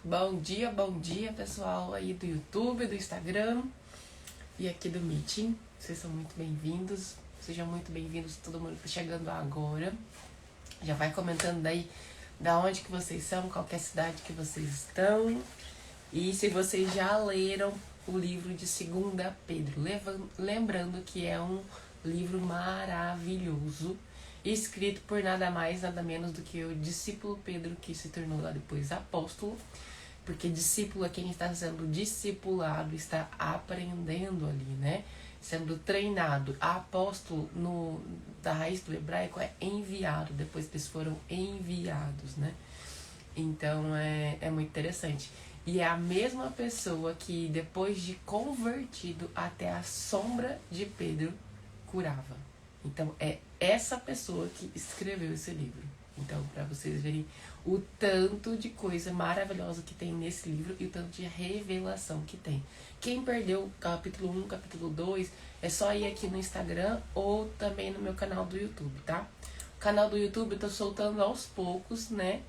Bom dia, pessoal aí do YouTube, do Instagram e aqui do Meeting. Vocês são muito bem-vindos. Sejam muito bem-vindos todo mundo que tá chegando agora. Já vai comentando aí da onde que vocês são, qual que é a cidade que vocês estão. E se vocês já leram o livro de 2 Pedro. Lembrando que é um livro maravilhoso, escrito por nada mais, nada menos do que o discípulo Pedro, que se tornou lá depois apóstolo, porque discípulo é quem está sendo discipulado, está aprendendo ali, né? Sendo treinado. Apóstolo, da raiz do hebraico, é enviado, depois que eles foram enviados, né? Então é muito interessante. E é a mesma pessoa que, depois de convertido, até a sombra de Pedro curava. Então é essa pessoa que escreveu esse livro. Então, para vocês verem o tanto de coisa maravilhosa que tem nesse livro e o tanto de revelação que tem. Quem perdeu o capítulo 1, capítulo 2, é só ir aqui no Instagram ou também no meu canal do YouTube, tá? O canal do YouTube eu tô soltando aos poucos, né?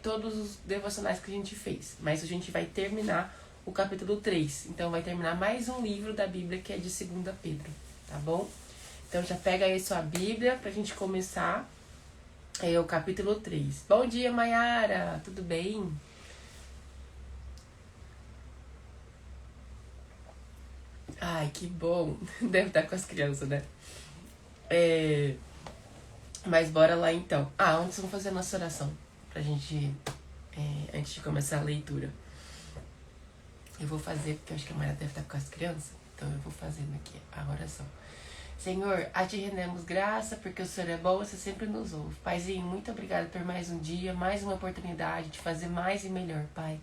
Todos os devocionais que a gente fez. Mas a gente vai terminar o capítulo 3. Então vai terminar mais um livro da Bíblia, que é de 2 Pedro, tá bom? Então já pega aí sua Bíblia pra gente começar o capítulo 3. Bom dia, Mayara! Tudo bem? Ai, que bom! Deve estar com as crianças, né? Mas bora lá então. Antes vamos fazer a nossa oração pra gente, antes de começar a leitura. Eu vou fazer, porque eu acho que a Mayara deve estar com as crianças. Então eu vou fazendo aqui a oração. Senhor, a ti rendemos graça, porque o Senhor é bom, você sempre nos ouve. Paizinho, muito obrigada por mais um dia, mais uma oportunidade de fazer mais e melhor, Pai.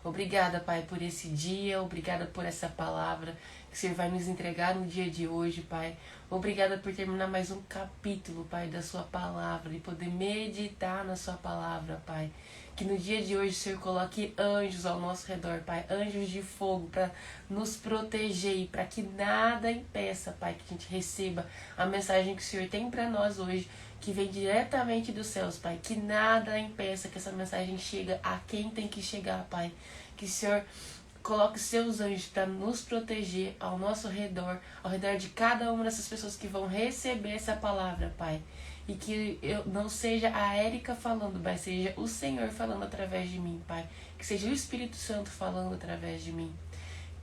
Obrigada, Pai, por esse dia, obrigada por essa palavra que o Senhor vai nos entregar no dia de hoje, Pai. Obrigada por terminar mais um capítulo, Pai, da sua palavra e poder meditar na sua palavra, Pai. Que no dia de hoje o Senhor coloque anjos ao nosso redor, Pai. Anjos de fogo para nos proteger e para que nada impeça, Pai, que a gente receba a mensagem que o Senhor tem para nós hoje, que vem diretamente dos céus, Pai. Que nada impeça que essa mensagem chegue a quem tem que chegar, Pai. Que o Senhor coloque seus anjos para nos proteger ao nosso redor, ao redor de cada uma dessas pessoas que vão receber essa palavra, Pai. E que eu não seja a Érica falando, mas seja o Senhor falando através de mim, Pai. Que seja o Espírito Santo falando através de mim.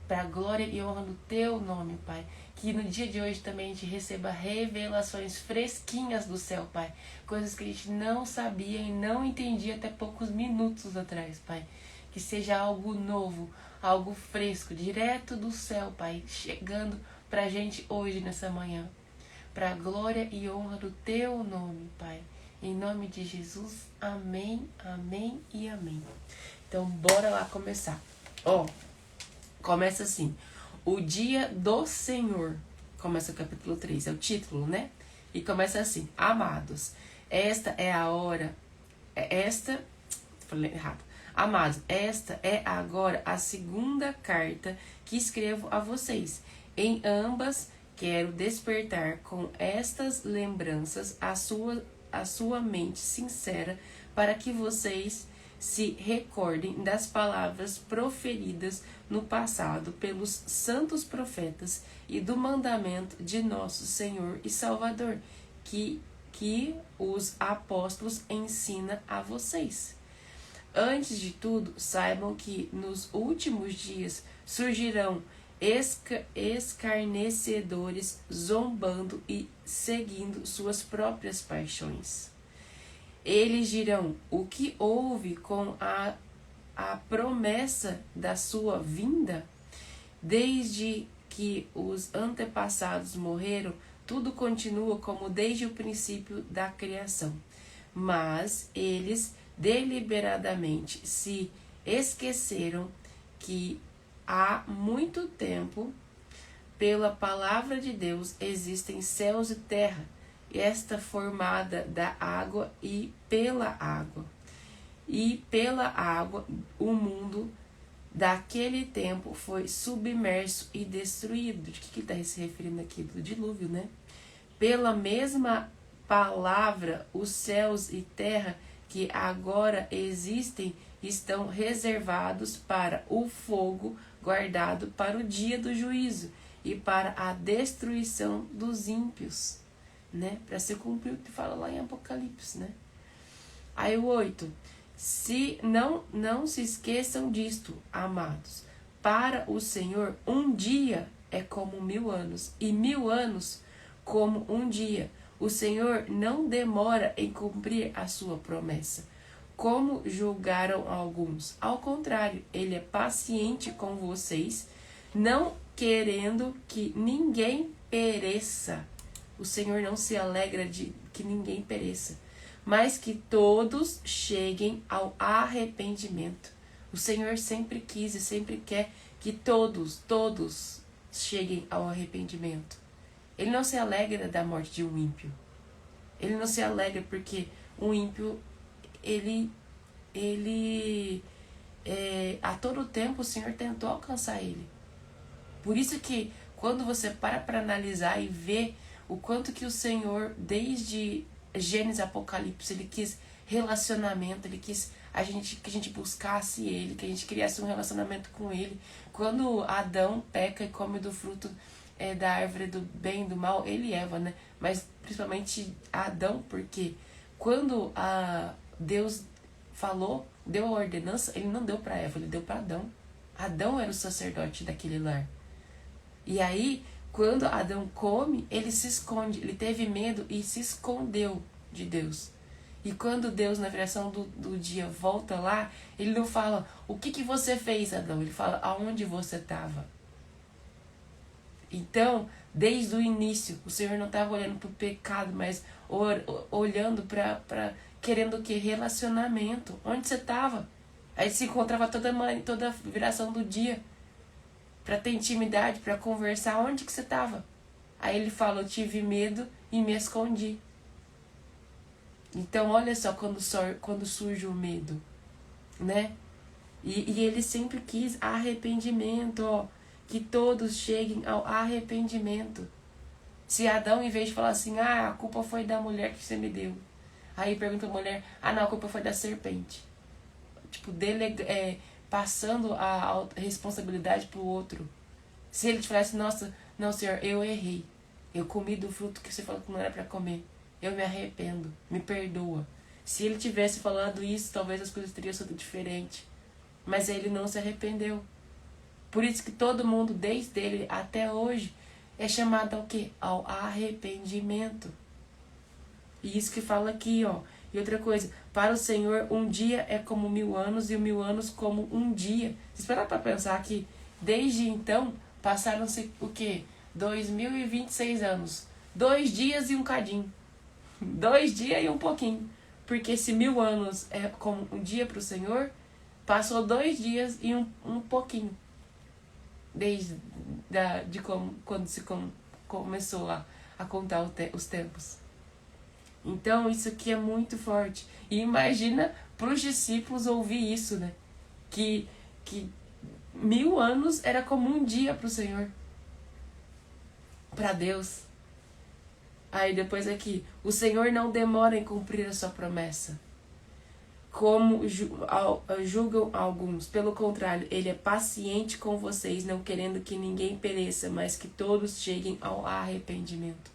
Para a glória e honra do Teu nome, Pai. Que no dia de hoje também a gente receba revelações fresquinhas do céu, Pai. Coisas que a gente não sabia e não entendia até poucos minutos atrás, Pai. Que seja algo novo, algo fresco, direto do céu, Pai. Chegando pra gente hoje, nessa manhã. Para a glória e honra do Teu nome, Pai. Em nome de Jesus, amém, amém e amém. Então, bora lá começar. Começa assim. O dia do Senhor. Começa o capítulo 3, é o título, né? E começa assim. Amados, esta é a hora... Falei errado. Amados, esta é agora a 2ª carta que escrevo a vocês. Em ambas... quero despertar com estas lembranças a sua mente sincera para que vocês se recordem das palavras proferidas no passado pelos santos profetas e do mandamento de nosso Senhor e Salvador, que os apóstolos ensinam a vocês. Antes de tudo, saibam que nos últimos dias surgirão escarnecedores, zombando e seguindo suas próprias paixões. Eles dirão: o que houve com a promessa da sua vinda? Desde que os antepassados morreram, tudo continua como desde o princípio da criação. Mas eles deliberadamente se esqueceram que há muito tempo, pela palavra de Deus, existem céus e terra, esta formada da água e pela água. E pela água, o mundo daquele tempo foi submerso e destruído. De que está se referindo aqui? Do dilúvio, né? Pela mesma palavra, os céus e terra que agora existem estão reservados para o fogo guardado para o dia do juízo e para a destruição dos ímpios, né? Para se cumprir o que fala lá em Apocalipse, né? Aí o 8. Se não se esqueçam disto, amados. Para o Senhor, um dia é como 1000 anos, e 1000 anos como um dia. O Senhor não demora em cumprir a sua promessa, como julgaram alguns. Ao contrário, ele é paciente com vocês, não querendo que ninguém pereça. O Senhor não se alegra de que ninguém pereça, mas que todos cheguem ao arrependimento. O Senhor sempre quis e sempre quer que todos cheguem ao arrependimento. Ele não se alegra da morte de um ímpio. Ele não se alegra porque um ímpio, a todo tempo o Senhor tentou alcançar ele. Por isso que quando você para analisar e ver o quanto que o Senhor, desde Gênesis e Apocalipse, ele quis relacionamento, ele quis que a gente buscasse ele, que a gente criasse um relacionamento com ele. Quando Adão peca e come do fruto da árvore do bem e do mal, ele e Eva, né? Mas principalmente Adão, porque quando Deus falou, deu a ordenança, ele não deu para Eva, ele deu para Adão. Adão era o sacerdote daquele lar. E aí, quando Adão come, ele se esconde, ele teve medo e se escondeu de Deus. E quando Deus, na viração do dia, volta lá, ele não fala, o que você fez, Adão? Ele fala, aonde você estava? Então, desde o início, o Senhor não estava olhando para o pecado, mas olhando para querendo o quê? Relacionamento. Onde você estava? Aí se encontrava toda viração do dia para ter intimidade, para conversar. Onde que você estava? Aí ele fala, eu tive medo e me escondi. Então, olha só quando surge o medo, né? E ele sempre quis arrependimento, ó. Que todos cheguem ao arrependimento. Se Adão, em vez de falar assim, a culpa foi da mulher que você me deu. Aí pergunta a mulher, não, a culpa foi da serpente. Tipo, passando a responsabilidade pro outro. Se ele tivesse, nossa, não, Senhor, eu errei. Eu comi do fruto que você falou que não era para comer. Eu me arrependo, me perdoa. Se ele tivesse falado isso, talvez as coisas teriam sido diferentes. Mas ele não se arrependeu. Por isso que todo mundo, desde ele até hoje, é chamado ao quê? Ao arrependimento. E isso que fala aqui, ó. E outra coisa, para o Senhor, um dia é como 1000 anos e 1000 anos como um dia. Vocês pararam para pensar que, desde então, passaram-se o quê? 2026 anos. 2 dias e um cadinho. 2 dias e um pouquinho. Porque se 1000 anos é como um dia para o Senhor, passou 2 dias e um pouquinho. Desde quando se começou a contar os tempos. Então isso aqui é muito forte. E imagina para os discípulos ouvir isso, né? Que 1000 anos era como um dia para o Senhor. Para Deus. Aí depois aqui, o Senhor não demora em cumprir a sua promessa, como julgam alguns. Pelo contrário, ele é paciente com vocês, não querendo que ninguém pereça, mas que todos cheguem ao arrependimento.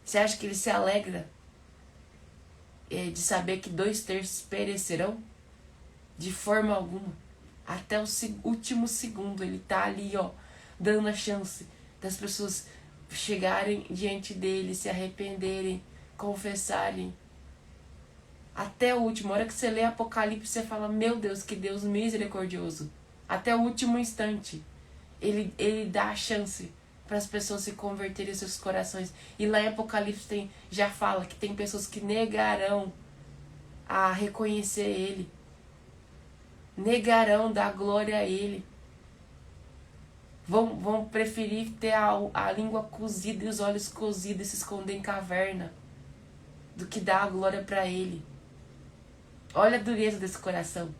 Você acha que ele se alegra de saber que 2/3 perecerão? De forma alguma. Até o último segundo ele tá ali, ó, dando a chance das pessoas chegarem diante dele, se arrependerem, confessarem. Até o último. A hora que você lê Apocalipse, você fala, meu Deus, que Deus misericordioso. Até o último instante. Ele dá a chance para as pessoas se converterem em seus corações. E lá em Apocalipse já fala que tem pessoas que negarão a reconhecer ele. Negarão dar glória a ele. Vão preferir ter a língua cozida e os olhos cozidos e se esconder em caverna do que dar a glória para ele. Olha a dureza desse coração.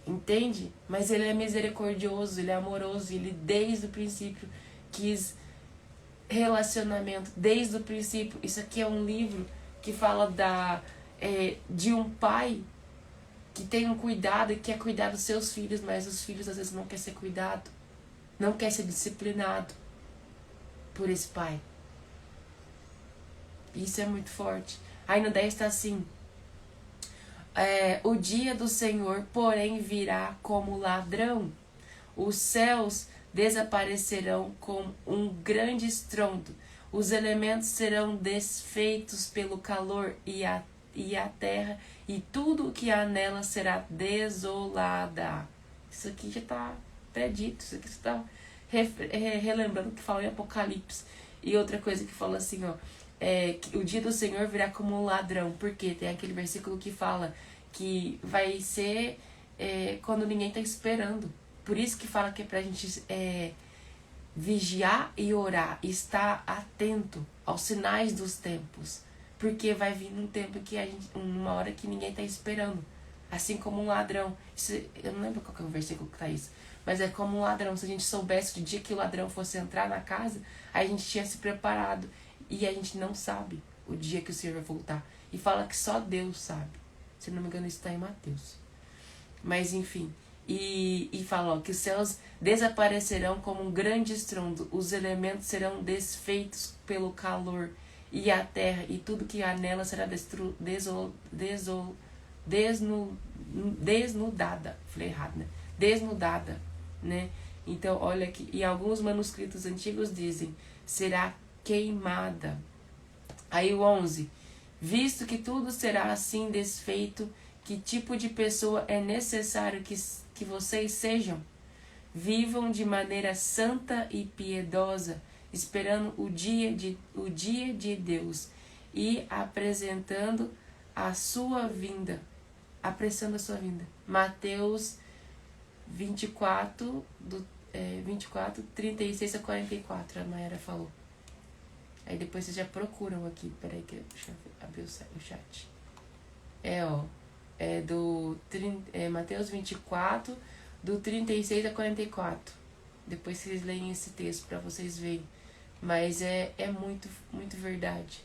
Entende? Mas ele é misericordioso, ele é amoroso, ele desde o princípio quis relacionamento, desde o princípio. Isso aqui é um livro que fala de um pai que tem um cuidado e quer cuidar dos seus filhos, mas os filhos às vezes não querem ser cuidado, não querem ser disciplinado por esse pai. Isso é muito forte. Aí no 10 está assim: o dia do Senhor, porém, virá como ladrão. Os céus desaparecerão com um grande estrondo. Os elementos serão desfeitos pelo calor e a terra e tudo o que há nela será desolada. Isso aqui já está predito. Isso aqui está relembrando o que fala em Apocalipse. E outra coisa que fala assim, ó, que o dia do Senhor virá como um ladrão. Porque tem aquele versículo que fala que vai ser quando ninguém está esperando. Por isso que fala que é pra gente vigiar e orar, estar atento aos sinais dos tempos. Porque vai vir um tempo que uma hora que ninguém está esperando. Assim como um ladrão. Eu não lembro qual que é o versículo que tá isso. Mas é como um ladrão. Se a gente soubesse o dia que o ladrão fosse entrar na casa, aí a gente tinha se preparado. E a gente não sabe o dia que o Senhor vai voltar. E fala que só Deus sabe. Se não me engano, isso está em Mateus. Mas enfim. E fala, ó, que os céus desaparecerão como um grande estrondo. Os elementos serão desfeitos pelo calor. E a terra e tudo que há nela será desnudada. Falei errado, né? Desnudada, né? Então, olha aqui. E alguns manuscritos antigos dizem: será queimada. Aí o 11. Visto que tudo será assim desfeito, que tipo de pessoa é necessário que vocês sejam? Vivam de maneira santa e piedosa, esperando o dia de Deus e apressando a sua vinda. Mateus 24, 36 a 44, a Mayara falou. Aí depois vocês já procuram aqui. Peraí, deixa eu abrir o chat. Mateus 24, do 36 a 44. Depois vocês leem esse texto para vocês verem. Mas é muito, muito verdade.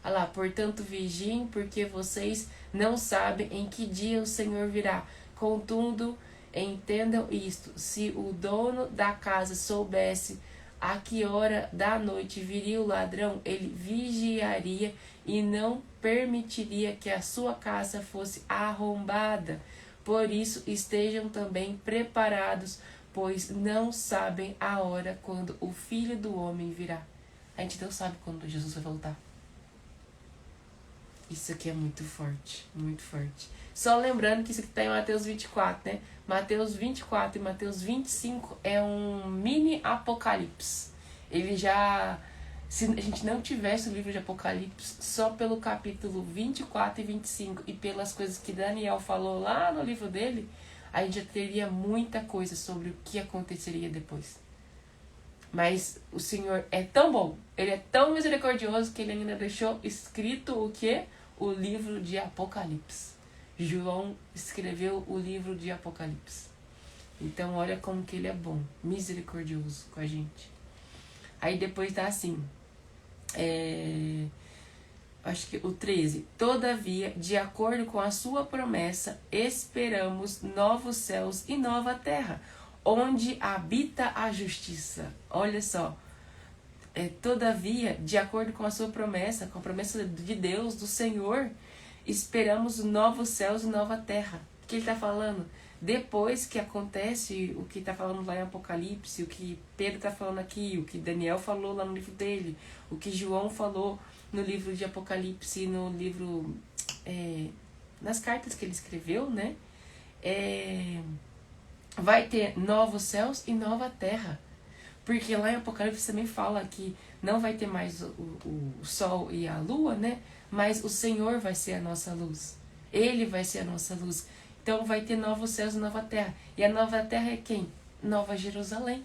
Olha lá: portanto vigiem, porque vocês não sabem em que dia o Senhor virá. Contudo, entendam isto: se o dono da casa soubesse a que hora da noite viria o ladrão, ele vigiaria e não permitiria que a sua casa fosse arrombada. Por isso, estejam também preparados, pois não sabem a hora quando o Filho do Homem virá. A gente não sabe quando Jesus vai voltar. Isso aqui é muito forte, muito forte. Só lembrando que isso aqui está em Mateus 24, né? Mateus 24 e Mateus 25 é um mini Apocalipse. Ele já... Se a gente não tivesse o livro de Apocalipse, só pelo capítulo 24 e 25 e pelas coisas que Daniel falou lá no livro dele, a gente já teria muita coisa sobre o que aconteceria depois. Mas o Senhor é tão bom, Ele é tão misericordioso que Ele ainda deixou escrito o quê? O livro de Apocalipse. João escreveu o livro de Apocalipse. Então olha como que Ele é bom, misericordioso com a gente. Aí depois tá assim, acho que o 13. Todavia, de acordo com a sua promessa, esperamos novos céus e nova terra, onde habita a justiça. Olha só. Todavia, de acordo com a sua promessa, com a promessa de Deus, do Senhor, esperamos novos céus e nova terra. O que ele está falando? Depois que acontece o que está falando lá em Apocalipse, o que Pedro está falando aqui, o que Daniel falou lá no livro dele, o que João falou no livro de Apocalipse, no livro, nas cartas que ele escreveu, né? Vai ter novos céus e nova terra. Porque lá em Apocalipse também fala que não vai ter mais o sol e a lua, né? Mas o Senhor vai ser a nossa luz. Ele vai ser a nossa luz. Então vai ter novos céus e nova terra. E a nova terra é quem? Nova Jerusalém.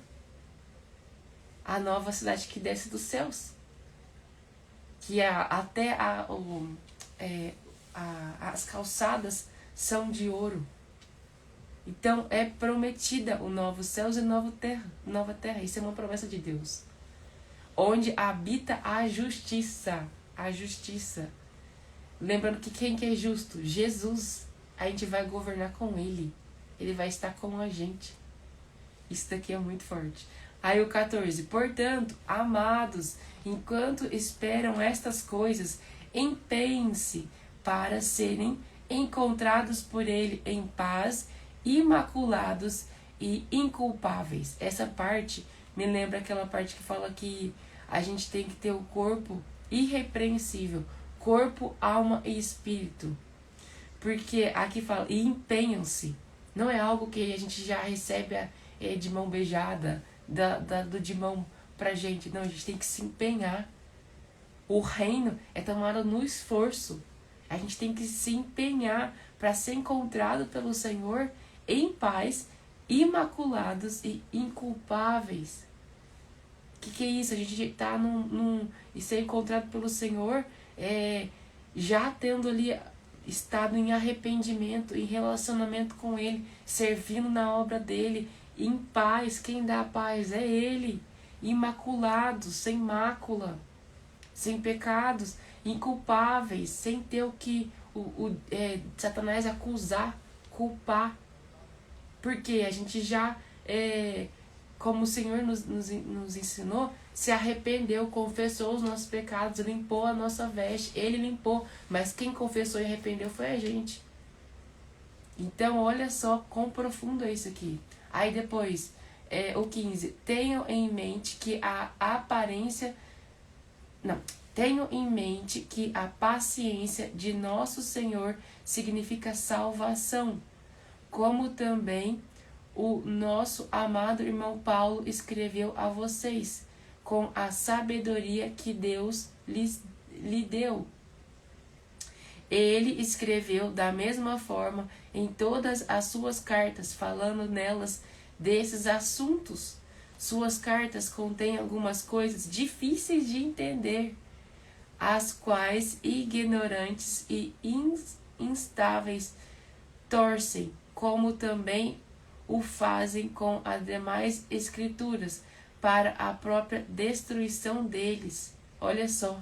A nova cidade que desce dos céus. Que até as calçadas são de ouro. Então é prometida o novo céus e nova terra. Isso é uma promessa de Deus. Onde habita a justiça. A justiça. Lembrando que quem que é justo? Jesus. A gente vai governar com Ele. Ele vai estar com a gente. Isso daqui é muito forte. Aí o 14. Portanto, amados, enquanto esperam estas coisas, empenhem-se para serem encontrados por Ele em paz, imaculados e inculpáveis. Essa parte me lembra aquela parte que fala que a gente tem que ter o corpo irrepreensível. Corpo, alma e espírito. Porque aqui fala, e empenham-se. Não é algo que a gente já recebe de mão beijada, de mão pra gente. Não, a gente tem que se empenhar. O reino é tomado no esforço. A gente tem que se empenhar para ser encontrado pelo Senhor em paz, imaculados e inculpáveis. Que é isso? A gente tá e ser encontrado pelo Senhor já tendo ali estado em arrependimento, em relacionamento com Ele, servindo na obra dEle, em paz. Quem dá a paz é Ele. Imaculados, sem mácula, sem pecados, inculpáveis, sem ter o que Satanás acusar, culpar. Porque a gente já, como o Senhor nos ensinou, se arrependeu, confessou os nossos pecados, limpou a nossa veste, Ele limpou, mas quem confessou e arrependeu foi a gente. Então olha só quão profundo é isso aqui. Aí depois, o 15, tenham em mente que a paciência de nosso Senhor significa salvação, como também o nosso amado irmão Paulo escreveu a vocês, com a sabedoria que Deus lhe deu. Ele escreveu da mesma forma em todas as suas cartas, falando nelas desses assuntos. Suas cartas contêm algumas coisas difíceis de entender, as quais ignorantes e instáveis torcem, como também o fazem com as demais escrituras, para a própria destruição deles. Olha só,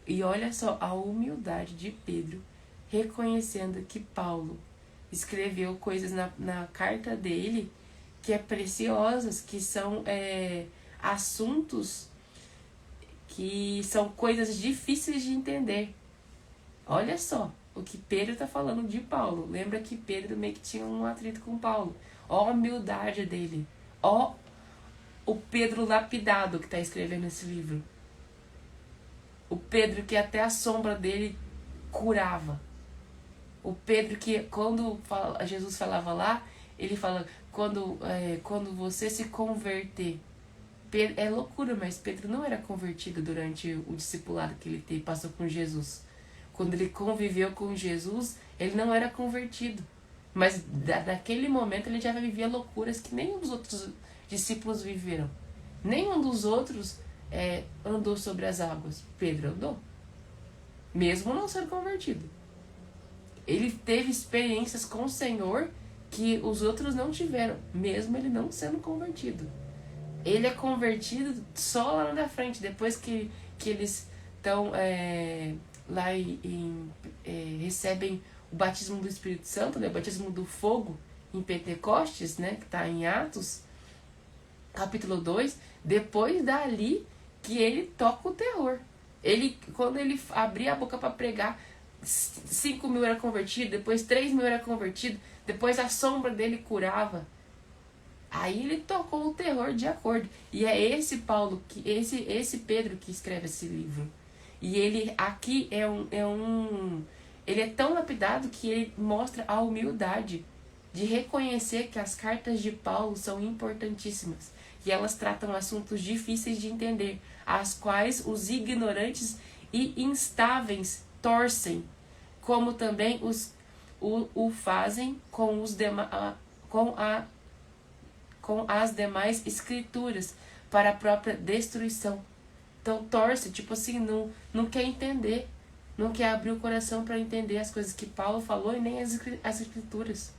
e olha só a humildade de Pedro, reconhecendo que Paulo escreveu coisas na carta dele que é preciosas, que são assuntos que são coisas difíceis de entender. Olha só o que Pedro está falando de Paulo. Lembra que Pedro meio que tinha um atrito com Paulo. Ó a humildade dele. Ó o Pedro lapidado que está escrevendo esse livro. O Pedro que até a sombra dele curava. O Pedro que quando Jesus falava lá, ele fala, quando você se converter. É loucura, mas Pedro não era convertido durante o discipulado que ele passou com Jesus. Quando ele conviveu com Jesus, ele não era convertido. Mas naquele momento ele já vivia loucuras que nenhum dos outros discípulos viveram. Nenhum dos outros andou sobre as águas. Pedro andou. Mesmo não sendo convertido. Ele teve experiências com o Senhor que os outros não tiveram. Mesmo ele não sendo convertido. Ele é convertido só lá na frente. Depois que eles estão lá e recebem o batismo do Espírito Santo, né, o batismo do fogo em Pentecostes, né, que está em Atos, capítulo 2, depois dali que ele toca o terror. Quando ele abria a boca para pregar, 5.000 era convertido, depois 3.000 era convertido, depois a sombra dele curava. Aí ele tocou o terror de acordo. E é esse Paulo, esse Pedro que escreve esse livro. E ele aqui ele é tão lapidado que ele mostra a humildade de reconhecer que as cartas de Paulo são importantíssimas. E elas tratam assuntos difíceis de entender, as quais os ignorantes e instáveis torcem, como também o fazem com as demais escrituras, para a própria destruição. Então torce, tipo assim, não quer entender, não quer abrir o coração para entender as coisas que Paulo falou e nem as escrituras.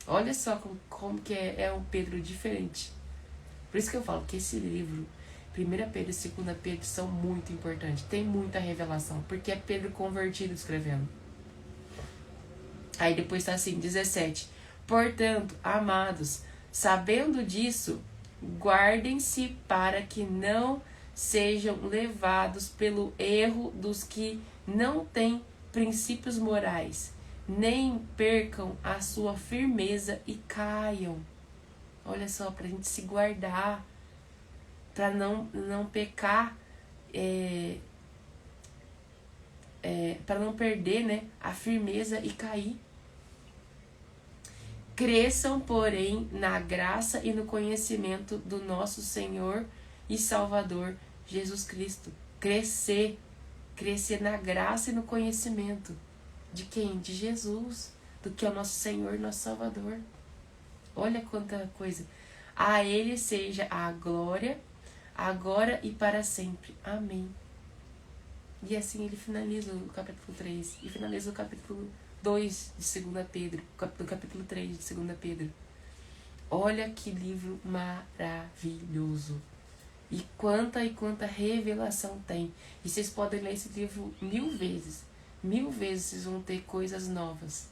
Olha só como que é um Pedro diferente. Por isso que eu falo que esse livro, 1 Pedro e 2 Pedro são muito importantes. Tem muita revelação, porque é Pedro convertido escrevendo. Aí depois tá assim, 17. Portanto, amados, sabendo disso, guardem-se para que não sejam levados pelo erro dos que não têm princípios morais, nem percam a sua firmeza e caiam. Olha só, pra gente se guardar, pra não pecar, para não perder, né, a firmeza e cair. Cresçam, porém, na graça e no conhecimento do nosso Senhor e Salvador Jesus Cristo. Crescer na graça e no conhecimento. De quem? De Jesus, do que é o nosso Senhor e nosso Salvador. Olha quanta coisa. A Ele seja a glória, agora e para sempre. Amém. E assim ele finaliza o capítulo 3 e finaliza o capítulo 2 de 2 Pedro, do capítulo 3 de 2 Pedro. Olha que livro maravilhoso. E quanta revelação tem. E vocês podem ler esse livro 1000 vezes. 1000 vezes vocês vão ter coisas novas.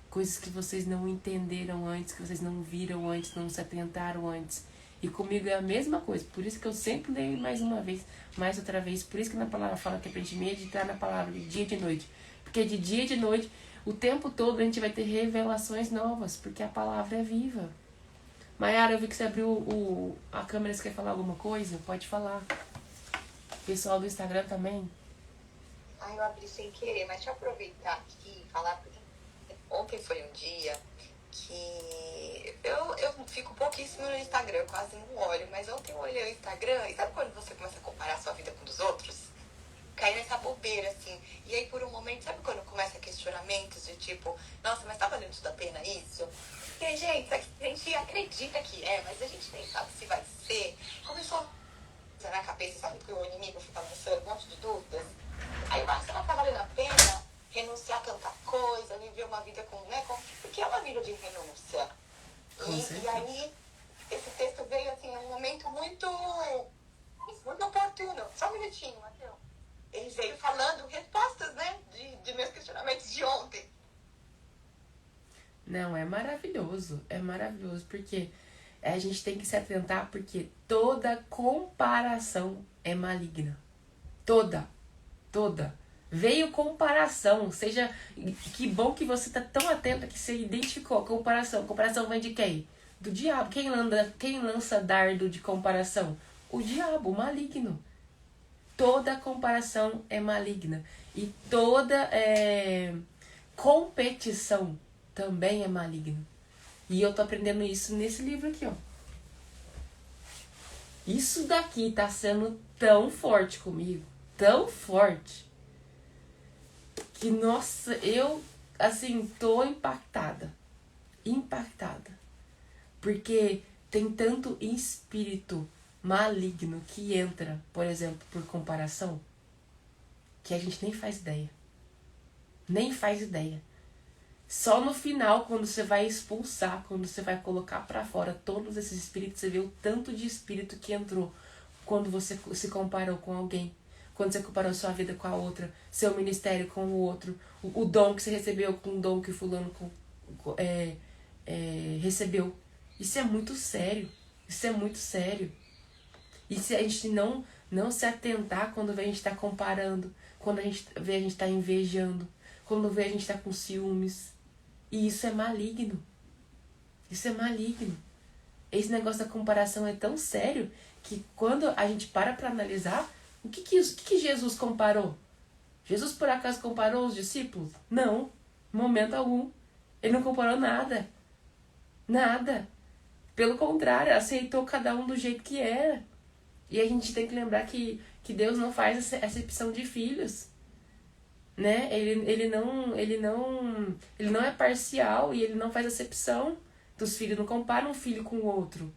Coisas que vocês não entenderam antes, que vocês não viram antes, não se atentaram antes. E comigo é a mesma coisa. Por isso que eu sempre leio mais uma vez, mais outra vez. Por isso que na palavra fala que é pra gente meditar na palavra de dia e de noite. Porque de dia e de noite, o tempo todo a gente vai ter revelações novas. Porque a palavra é viva. Mayara, eu vi que você abriu a câmera. Você quer falar alguma coisa? Pode falar. Pessoal do Instagram também. Eu abri sem querer, mas deixa eu aproveitar aqui e falar. Ontem foi um dia que eu fico pouquíssimo no Instagram, eu quase não olho, mas ontem eu olhei o Instagram e sabe quando você começa a comparar a sua vida com dos outros? Cai nessa bobeira, assim. E aí, por um momento, sabe quando começa questionamentos de tipo, nossa, mas tá valendo tudo a pena isso? Porque, gente, a gente acredita que é, mas a gente nem sabe se vai ser. Começou a na cabeça, sabe que o inimigo fica lançando um monte de dúvidas? Aí eu acho que não tá valendo a pena renunciar a tanta coisa, viver uma vida porque é uma vida de renúncia. E aí, esse texto veio assim, num momento muito oportuno. Só um minutinho, Matheus. Ele veio falando respostas, né, de meus questionamentos de ontem. Não, é maravilhoso, porque a gente tem que se atentar, porque toda comparação é maligna. Toda. Veio comparação, seja, que bom que você tá tão atento que você identificou a comparação. Comparação vem de quem? Do diabo. Quem lança dardo de comparação? O diabo, o maligno. Toda comparação é maligna. E toda competição também é maligna. E eu tô aprendendo isso nesse livro aqui, ó. Isso daqui tá sendo tão forte comigo, tão forte, que, nossa, eu, assim, tô impactada. Porque tem tanto espírito maligno que entra, por exemplo, por comparação, que a gente nem faz ideia. Só no final, quando você vai expulsar, quando você vai colocar pra fora todos esses espíritos, você vê o tanto de espírito que entrou quando você se comparou com alguém. Quando você comparou sua vida com a outra, seu ministério com o outro, o dom que você recebeu com o dom que o fulano recebeu. Isso é muito sério. E se a gente não se atentar quando vê a gente tá comparando, quando a gente vê a gente tá invejando, quando vê a gente tá com ciúmes. E isso é maligno. Esse negócio da comparação é tão sério que quando a gente para analisar, o que Jesus comparou? Jesus por acaso comparou os discípulos? Não, em momento algum. Ele não comparou nada. Pelo contrário, aceitou cada um do jeito que era. E a gente tem que lembrar que Deus não faz acepção de filhos. Né? Ele não é parcial e ele não faz acepção dos filhos. Não compara um filho com o outro.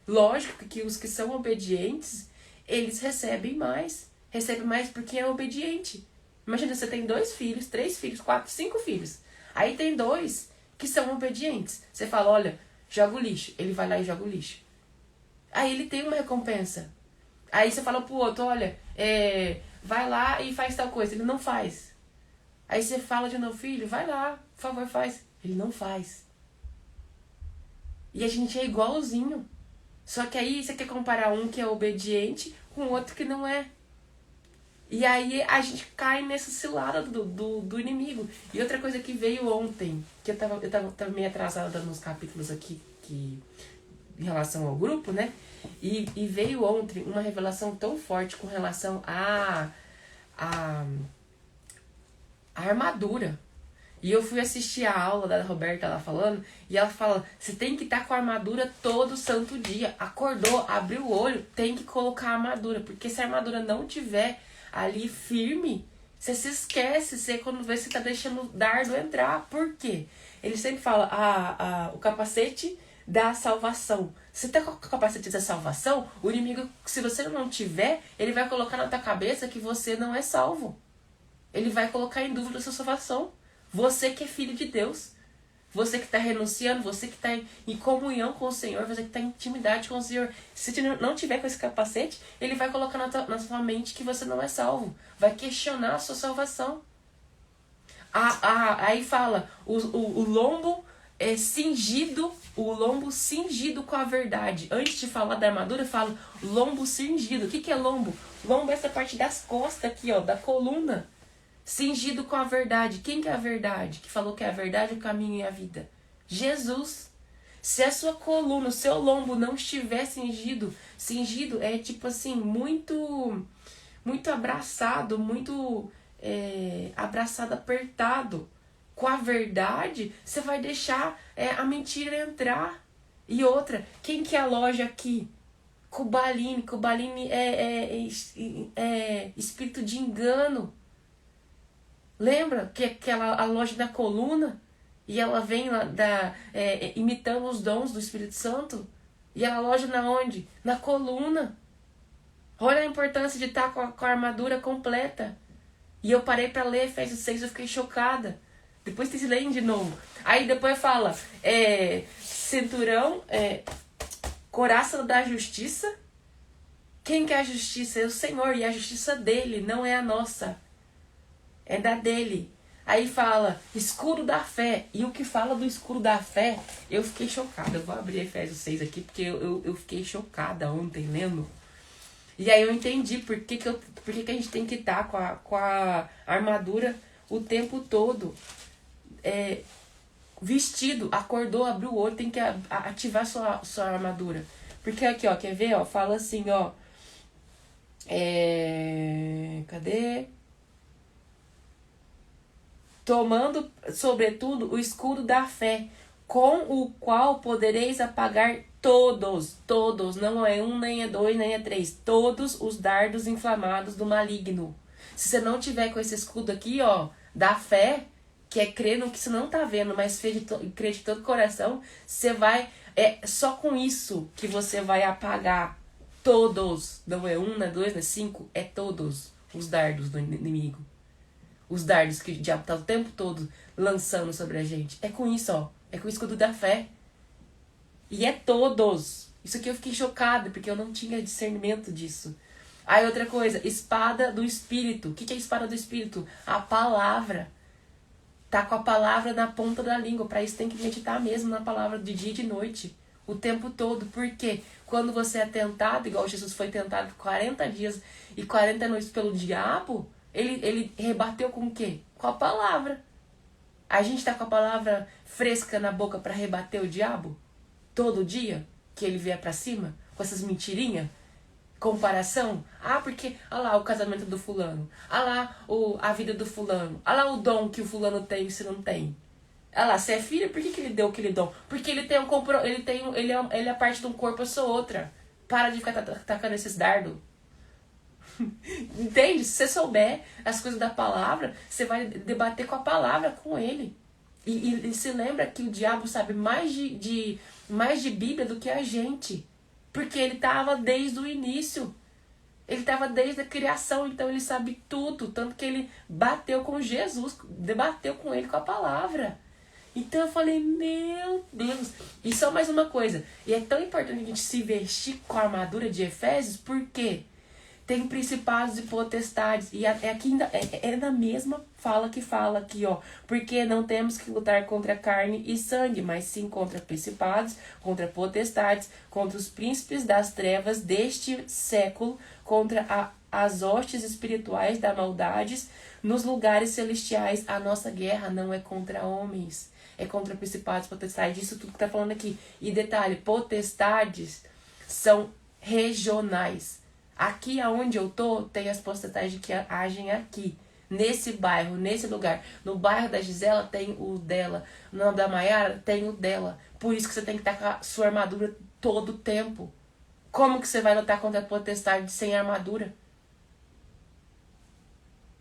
Lógico que os que são obedientes, eles recebem mais porque é obediente. Imagina, você tem 2 filhos, 3 filhos, 4, 5 filhos. Aí tem 2 que são obedientes. Você fala, olha, joga o lixo. Ele vai lá e joga o lixo. Aí ele tem uma recompensa. Aí você fala pro outro, olha, vai lá e faz tal coisa. Ele não faz. Aí você fala de novo, filho, vai lá, por favor, faz. Ele não faz. E a gente é igualzinho. Só que aí você quer comparar um que é obediente com outro que não é. E aí a gente cai nessa cilada do inimigo. E outra coisa que veio ontem, que eu tava meio atrasada nos capítulos aqui, em relação ao grupo, né? E veio ontem uma revelação tão forte com relação à armadura. E eu fui assistir a aula da Roberta lá falando, e ela fala, você tem que estar com a armadura todo santo dia. Acordou, abriu o olho, tem que colocar a armadura. Porque se a armadura não tiver ali firme, você se esquece, você quando vê você tá deixando o dardo entrar. Por quê? Ele sempre fala, o capacete da salvação. Se você tá com o capacete da salvação, o inimigo, se você não tiver, ele vai colocar na tua cabeça que você não é salvo. Ele vai colocar em dúvida a sua salvação. Você que é filho de Deus. Você que está renunciando, você que está em comunhão com o Senhor, você que está em intimidade com o Senhor. Se você não tiver com esse capacete, ele vai colocar na sua mente que você não é salvo. Vai questionar a sua salvação. Aí fala, o lombo é cingido, o lombo cingido com a verdade. Antes de falar da armadura, fala lombo cingido. O que é lombo? Lombo é essa parte das costas aqui, ó, da coluna. Cingido com a verdade. Quem que é a verdade? Que falou que é a verdade, o caminho e a vida? Jesus. Se a sua coluna, o seu lombo não estiver cingido é tipo assim, muito abraçado, muito abraçado, apertado com a verdade, você vai deixar a mentira entrar. E outra, quem que é a loja aqui? Cubaline é espírito de engano. Lembra que a loja da coluna? E ela vem imitando os dons do Espírito Santo? E ela loja na onde? Na coluna. Olha a importância de estar com a armadura completa. E eu parei para ler Efésios 6, eu fiquei chocada. Depois vocês leem de novo. Aí depois fala, cinturão, coraça da justiça. Quem que é a justiça? É o Senhor, e a justiça dele, não é a nossa. É da dele. Aí fala, escudo da fé. E o que fala do escudo da fé, eu fiquei chocada. Eu vou abrir Efésios 6 aqui, porque eu fiquei chocada ontem lendo. E aí eu entendi por que a gente tem que estar com a armadura o tempo todo. Vestido, acordou, abriu o olho, tem que ativar sua armadura. Porque aqui, ó, quer ver? Ó, fala assim, ó. Cadê? Tomando, sobretudo, o escudo da fé, com o qual podereis apagar todos, não é um, nem é dois, nem é três, todos os dardos inflamados do maligno. Se você não tiver com esse escudo aqui, ó, da fé, que é crer no que você não tá vendo, mas crer de todo o coração, você vai, só com isso que você vai apagar todos, não é um, não é dois, não é cinco, é todos os dardos do inimigo. Os dardos que o diabo tá o tempo todo lançando sobre a gente. É com isso, ó. É com o escudo da fé. E é todos. Isso aqui eu fiquei chocada, porque eu não tinha discernimento disso. Aí outra coisa, espada do Espírito. O que é a espada do Espírito? A palavra. Tá com a palavra na ponta da língua. Para isso tem que meditar mesmo na palavra de dia e de noite. O tempo todo. Por quê? Quando você é tentado, igual Jesus foi tentado 40 dias e 40 noites pelo diabo... Ele rebateu com o quê? Com a palavra. A gente tá com a palavra fresca na boca para rebater o diabo? Todo dia que ele vier pra cima? Com essas mentirinhas? Comparação? Porque, olha lá o casamento do fulano. Olha lá a vida do fulano. Olha lá o dom que o fulano tem e você não tem. Olha lá, você é filho, por que ele deu aquele dom? Porque ele tem ele é parte de um corpo, eu sou outra. Para de ficar tacando esses dardos. Entende? Se você souber as coisas da palavra, você vai debater com a palavra com ele. E se lembra que o diabo sabe mais de Bíblia do que a gente. Porque ele estava desde o início. Ele estava desde a criação, então ele sabe tudo. Tanto que ele bateu com Jesus, debateu com ele com a palavra. Então eu falei, meu Deus. E só mais uma coisa. E é tão importante a gente se vestir com a armadura de Efésios, por quê? Tem principados e potestades. E aqui ainda é na mesma fala aqui, ó. Porque não temos que lutar contra carne e sangue, mas sim contra principados, contra potestades, contra os príncipes das trevas deste século, contra as hostes espirituais da maldades nos lugares celestiais. A nossa guerra não é contra homens, é contra principados, potestades. Isso tudo que tá falando aqui. E detalhe, potestades são regionais. Aqui aonde eu tô, tem as potestades que agem aqui. Nesse bairro, nesse lugar. No bairro da Gisela tem o dela. No da Maiara tem o dela. Por isso que você tem que estar com a sua armadura todo o tempo. Como que você vai lutar contra a potestade sem armadura?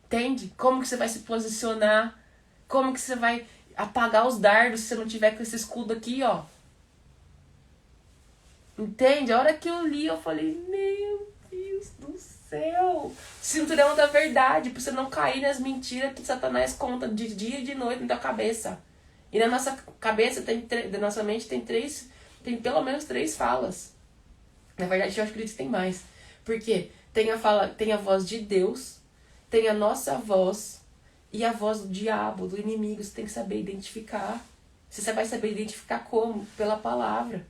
Entende? Como que você vai se posicionar? Como que você vai apagar os dardos se você não tiver com esse escudo aqui, ó? Entende? A hora que eu li, eu falei, meu Deus do céu. Cinturão da verdade, pra você não cair nas mentiras que Satanás conta de dia e de noite na tua cabeça. E na nossa cabeça, na nossa mente, tem pelo menos 3 falas. Na verdade, eu acredito que tem mais. Porque tem a voz de Deus, tem a nossa voz e a voz do diabo, do inimigo. Você tem que saber identificar. Você vai saber identificar como? Pela palavra.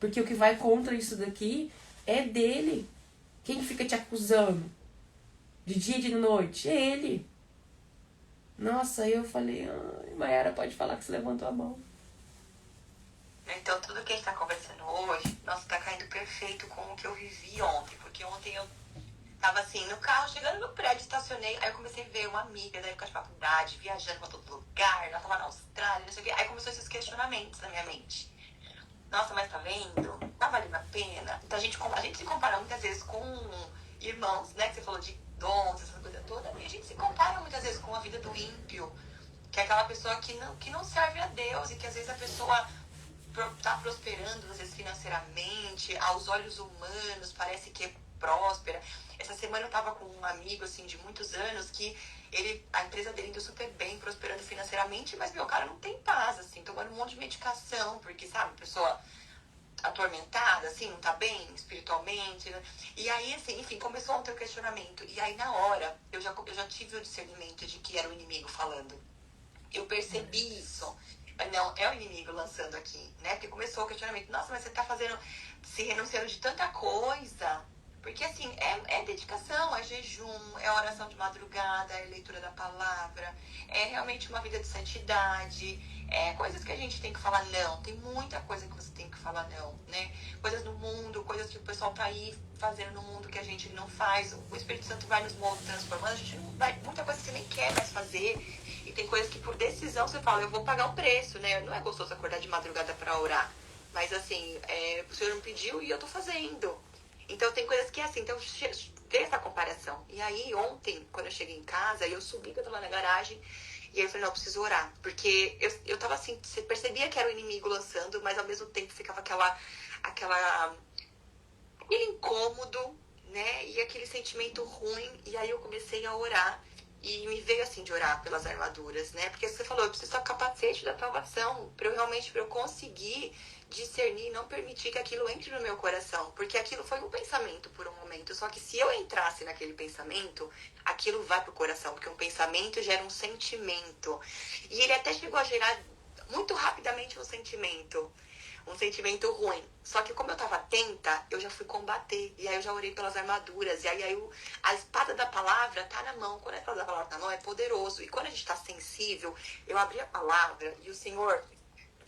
Porque o que vai contra isso daqui é dele. Quem fica te acusando? De dia e de noite? É ele. Nossa, aí eu falei, Mayara, pode falar que você levantou a mão. Então, tudo que a gente tá conversando hoje, nossa, tá caindo perfeito com o que eu vivi ontem. Porque ontem eu tava assim, no carro, chegando no prédio, estacionei. Aí eu comecei a ver uma amiga da época de faculdade, viajando pra todo lugar. Ela tava na Austrália, não sei o quê. Aí começou esses questionamentos na minha mente. Nossa, mas tá vendo? Tá valendo a pena? Então a gente se compara muitas vezes com irmãos, né? Que você falou de dons, essa coisa toda. E a gente se compara muitas vezes com a vida do ímpio. Que é aquela pessoa que não serve a Deus. E que às vezes a pessoa tá prosperando, às vezes financeiramente, aos olhos humanos, parece que é próspera. Essa semana eu tava com um amigo, assim, de muitos anos, que a empresa dele indo super bem, prosperando financeiramente, mas, meu, cara não tem paz, assim, tomando um monte de medicação, porque, sabe, pessoa atormentada, assim, não tá bem espiritualmente, né? E aí, assim, enfim, começou a ter o questionamento. E aí, na hora, eu já tive o discernimento de que era o inimigo falando. Eu percebi isso. Mas não, é o inimigo lançando aqui, né? Porque começou o questionamento. Nossa, mas você tá se renunciando de tanta coisa. Porque, assim, é dedicação, é jejum, é oração de madrugada, é leitura da palavra, é realmente uma vida de santidade, é coisas que a gente tem que falar não. Tem muita coisa que você tem que falar não, né? Coisas do mundo, coisas que o pessoal tá aí fazendo no mundo que a gente não faz. O Espírito Santo vai nos transformando, a gente não vai... Muita coisa que você nem quer mais fazer. E tem coisas que por decisão você fala, eu vou pagar o preço, né? Não é gostoso acordar de madrugada pra orar. Mas, assim, o Senhor me pediu e eu tô fazendo. Então, tem coisas que é assim. Então, tem essa comparação. E aí, ontem, quando eu cheguei em casa, eu subi, que eu tava na garagem, e aí eu falei, não, eu preciso orar. Porque eu tava assim, você percebia que era o inimigo lançando, mas ao mesmo tempo ficava aquele incômodo, né? E aquele sentimento ruim. E aí eu comecei a orar. E me veio assim de orar pelas armaduras, né? Porque você falou, eu preciso do capacete da salvação pra eu conseguir discernir e não permitir que aquilo entre no meu coração. Porque aquilo foi um pensamento por um momento. Só que se eu entrasse naquele pensamento, aquilo vai pro coração. Porque um pensamento gera um sentimento. E ele até chegou a gerar muito rapidamente um sentimento ruim. Só que como eu tava atenta, eu já fui combater. E aí eu já orei pelas armaduras. E aí a espada da palavra tá na mão. Quando a espada da palavra tá na mão, é poderoso. E quando a gente tá sensível, eu abri a palavra e o Senhor...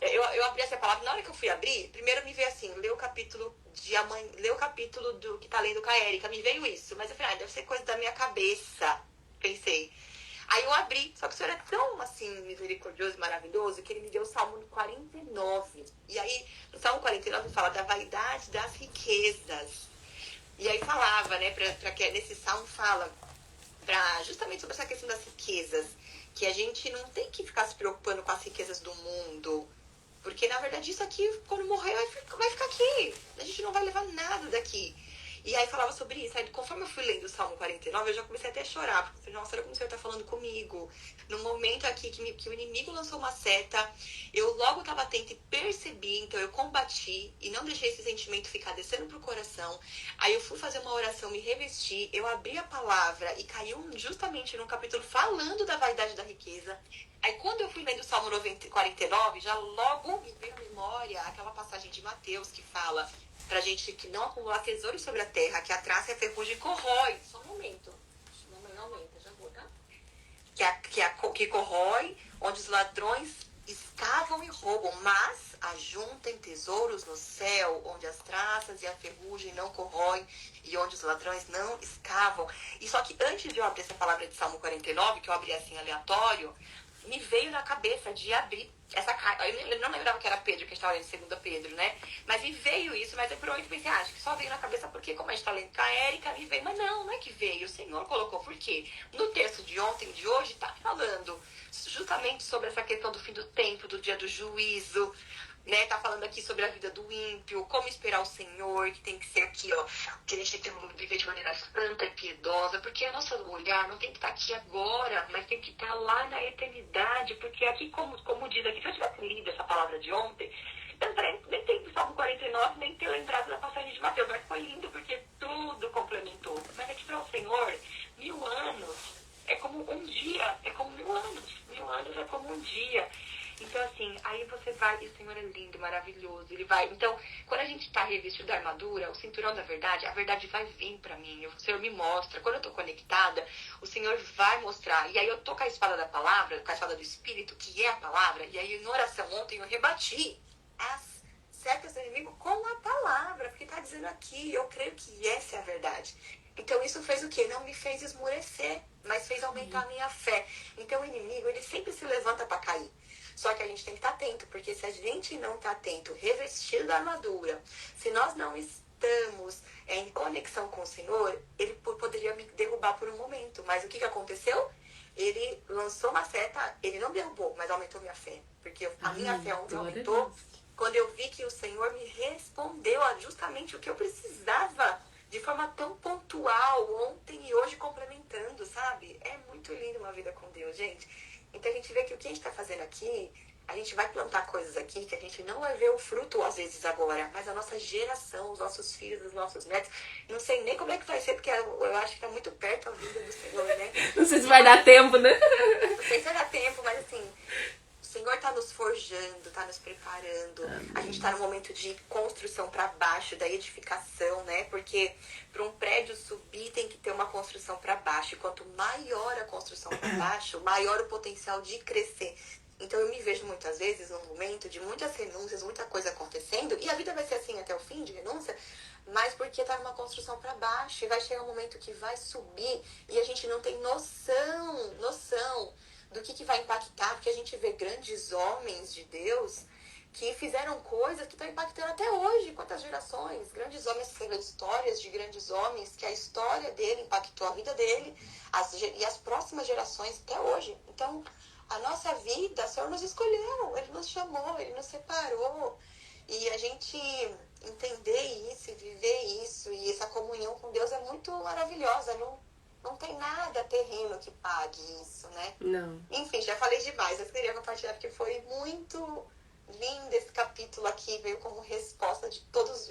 Eu abri essa palavra. Na hora que eu fui abrir, primeiro me veio assim, lê o capítulo do que tá lendo com a Érica. Me veio isso. Mas eu falei, deve ser coisa da minha cabeça. Pensei. Aí eu abri, só que o Senhor é tão, assim, misericordioso e maravilhoso, que ele me deu o Salmo 49. E aí, no Salmo 49 fala da vaidade das riquezas. E aí falava, né, que nesse Salmo fala justamente sobre essa questão das riquezas, que a gente não tem que ficar se preocupando com as riquezas do mundo, porque, na verdade, isso aqui, quando morrer, vai ficar aqui. A gente não vai levar nada daqui. E aí falava sobre isso. Aí, conforme eu fui lendo o Salmo 49, eu já comecei até a chorar. Porque, nossa, olha como o Senhor tá falando comigo. No momento aqui que o inimigo lançou uma seta, eu logo estava atenta e percebi. Então eu combati e não deixei esse sentimento ficar descendo pro coração. Aí eu fui fazer uma oração, me revesti. Eu abri a palavra e caiu justamente num capítulo falando da vaidade da riqueza. Aí quando eu fui lendo o Salmo 49, já logo me veio à memória aquela passagem de Mateus que fala pra gente que não acumular tesouros sobre a terra, que a traça e a ferrugem corrói. Só um momento. Não aumenta, já vou, tá? Que corrói, onde os ladrões escavam e roubam, mas ajuntem tesouros no céu, onde as traças e a ferrugem não corroem e onde os ladrões não escavam. E só que antes de eu abrir essa palavra de Salmo 49, que eu abri assim aleatório, me veio na cabeça de abrir essa carta. Eu não lembrava que era Pedro, que a gente estava lendo 2 Pedro, né? Mas me veio isso, mas eu por onde pensei, acho que só veio na cabeça porque, como a gente está lendo com a Érica, me veio. Mas não é que veio, o Senhor colocou. Por quê? No texto de ontem e de hoje, está falando justamente sobre essa questão do fim do tempo, do dia do juízo, né? Tá falando aqui sobre a vida do ímpio, como esperar o Senhor, que tem que ser aqui, ó, que a gente tem que viver de maneira santa e piedosa, porque a nossa olhar não tem que estar aqui agora, mas tem que estar lá na eternidade, porque aqui, como diz aqui, se eu tivesse lido essa palavra de ontem, eu nem tem Salmo 49, nem ter lembrado da passagem de Mateus, mas foi lindo porque tudo complementou. Mas aqui para o Senhor, 1000 anos é como um dia, é como 1000 anos. 1000 anos é como um dia. Então, assim, aí você vai, e o Senhor é lindo, maravilhoso, ele vai. Então, quando a gente tá revestido da armadura, o cinturão da verdade, a verdade vai vir pra mim, o Senhor me mostra. Quando eu tô conectada, o Senhor vai mostrar. E aí eu tô com a espada da palavra, com a espada do Espírito, que é a palavra, e aí em oração ontem eu rebati as setas do inimigo com a palavra, porque tá dizendo aqui, eu creio que essa é a verdade. Então isso fez o quê? Não me fez esmorecer, mas fez aumentar a minha fé. Então o inimigo, ele sempre se levanta pra cair. Só que a gente tem que estar atento, porque se a gente não está atento, revestido da armadura, se nós não estamos em conexão com o Senhor, ele poderia me derrubar por um momento. Mas o que aconteceu? Ele lançou uma seta, ele não derrubou, mas aumentou minha fé. Porque a minha fé aumentou quando eu vi que o Senhor me respondeu a justamente o que eu precisava, de forma tão pontual, ontem e hoje complementando, sabe? É muito lindo uma vida com Deus, gente. Então a gente vê que o que a gente está fazendo aqui, a gente vai plantar coisas aqui que a gente não vai ver o fruto às vezes agora, mas a nossa geração, os nossos filhos, os nossos netos, não sei nem como é que vai ser, porque eu acho que está muito perto a vida do Senhor, né? Não sei se vai dar tempo, né? Não sei se vai dar tempo, mas assim, o Senhor está nos forjando, está nos preparando. A gente está no momento de construção para baixo, da edificação, né? Porque para um prédio subir tem que ter uma construção para baixo. E quanto maior a construção para baixo, maior o potencial de crescer. Então eu me vejo muitas vezes num momento de muitas renúncias, muita coisa acontecendo. E a vida vai ser assim até o fim, de renúncia. Mas porque está numa construção para baixo. E vai chegar um momento que vai subir. E a gente não tem noção do que vai impactar, porque a gente vê grandes homens de Deus que fizeram coisas que estão impactando até hoje. Quantas gerações? Grandes homens, histórias de grandes homens, que a história dele impactou a vida dele e as próximas gerações até hoje. Então, a nossa vida, o Senhor nos escolheu, Ele nos chamou, Ele nos separou. E a gente entender isso e viver isso, e essa comunhão com Deus é muito maravilhosa, não tem nada terreno que pague isso, né? Não. Enfim, já falei demais. Eu queria compartilhar porque foi muito lindo esse capítulo aqui. Veio como resposta de